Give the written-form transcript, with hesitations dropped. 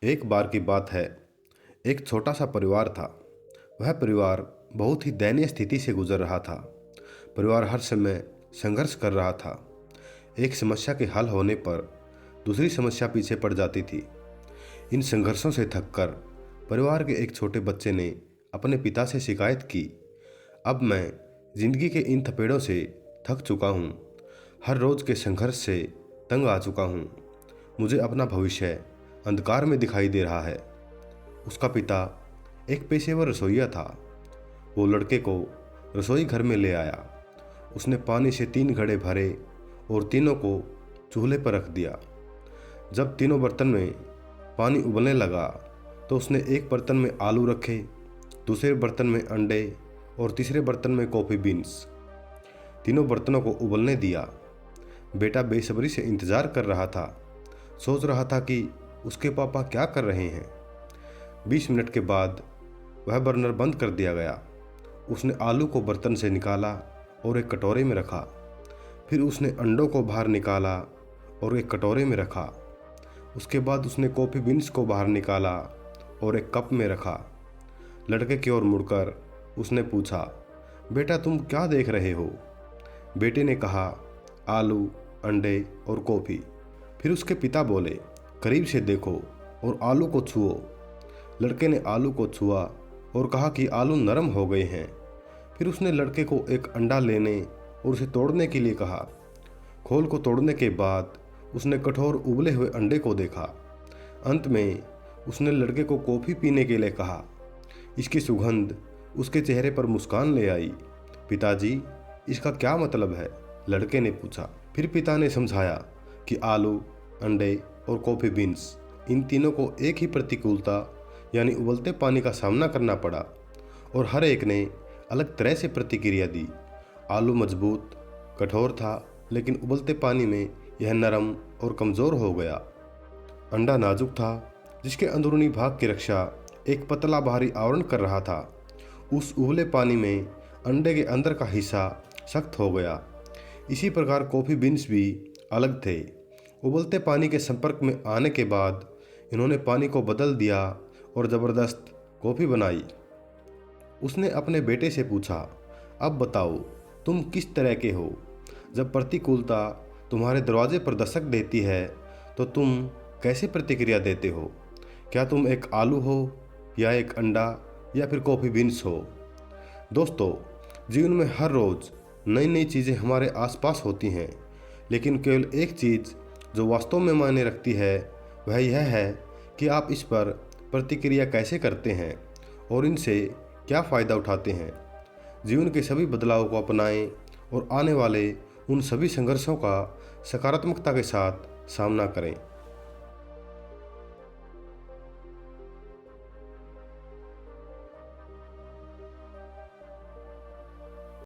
एक बार की बात है। एक छोटा सा परिवार था। वह परिवार बहुत ही दयनीय स्थिति से गुजर रहा था। परिवार हर समय संघर्ष कर रहा था। एक समस्या के हल होने पर दूसरी समस्या पीछे पड़ जाती थी। इन संघर्षों से थककर परिवार के एक छोटे बच्चे ने अपने पिता से शिकायत की, अब मैं जिंदगी के इन थपेड़ों से थक चुका हूँ। हर रोज़ के संघर्ष से तंग आ चुका हूँ। मुझे अपना भविष्य अंधकार में दिखाई दे रहा है। उसका पिता एक पेशेवर रसोइया था। वो लड़के को रसोई घर में ले आया। उसने पानी से 3 घड़े भरे और तीनों को चूल्हे पर रख दिया। जब तीनों बर्तन में पानी उबलने लगा तो उसने एक बर्तन में आलू रखे, दूसरे बर्तन में अंडे और तीसरे बर्तन में कॉफ़ी बीन्स। तीनों बर्तनों को उबलने दिया। बेटा बेसब्री से इंतज़ार कर रहा था, सोच रहा था कि उसके पापा क्या कर रहे हैं। 20 मिनट के बाद वह बर्नर बंद कर दिया गया। उसने आलू को बर्तन से निकाला और एक कटोरे में रखा। फिर उसने अंडों को बाहर निकाला और एक कटोरे में रखा। उसके बाद उसने कॉफ़ी बीन्स को बाहर निकाला और एक कप में रखा। लड़के की ओर मुड़कर उसने पूछा, बेटा तुम क्या देख रहे हो? बेटे ने कहा, आलू, अंडे और कॉफ़ी। फिर उसके पिता बोले, करीब से देखो और आलू को छुओ। लड़के ने आलू को छुआ और कहा कि आलू नरम हो गए हैं। फिर उसने लड़के को एक अंडा लेने और उसे तोड़ने के लिए कहा। खोल को तोड़ने के बाद उसने कठोर उबले हुए अंडे को देखा। अंत में उसने लड़के को कॉफ़ी पीने के लिए कहा। इसकी सुगंध उसके चेहरे पर मुस्कान ले आई। पिताजी, इसका क्या मतलब है? लड़के ने पूछा। फिर पिता ने समझाया कि आलू, अंडे और कॉफ़ी बीन्स, इन तीनों को एक ही प्रतिकूलता यानी उबलते पानी का सामना करना पड़ा और हर एक ने अलग तरह से प्रतिक्रिया दी। आलू मजबूत, कठोर था, लेकिन उबलते पानी में यह नरम और कमज़ोर हो गया। अंडा नाजुक था, जिसके अंदरूनी भाग की रक्षा एक पतला बाहरी आवरण कर रहा था। उस उबले पानी में अंडे के अंदर का हिस्सा सख्त हो गया। इसी प्रकार कॉफ़ी बीन्स भी अलग थे। उबलते पानी के संपर्क में आने के बाद इन्होंने पानी को बदल दिया और ज़बरदस्त कॉफ़ी बनाई। उसने अपने बेटे से पूछा, अब बताओ तुम किस तरह के हो? जब प्रतिकूलता तुम्हारे दरवाजे पर दस्तक देती है तो तुम कैसे प्रतिक्रिया देते हो? क्या तुम एक आलू हो या एक अंडा या फिर कॉफ़ी बीन्स हो? दोस्तों, जीवन में हर रोज़ नई नई चीज़ें हमारे आसपास होती हैं, लेकिन केवल एक चीज़ जो वास्तव में मायने रखती है वह यह है कि आप इस पर प्रतिक्रिया कैसे करते हैं और इनसे क्या फ़ायदा उठाते हैं। जीवन के सभी बदलावों को अपनाएं और आने वाले उन सभी संघर्षों का सकारात्मकता के साथ सामना करें।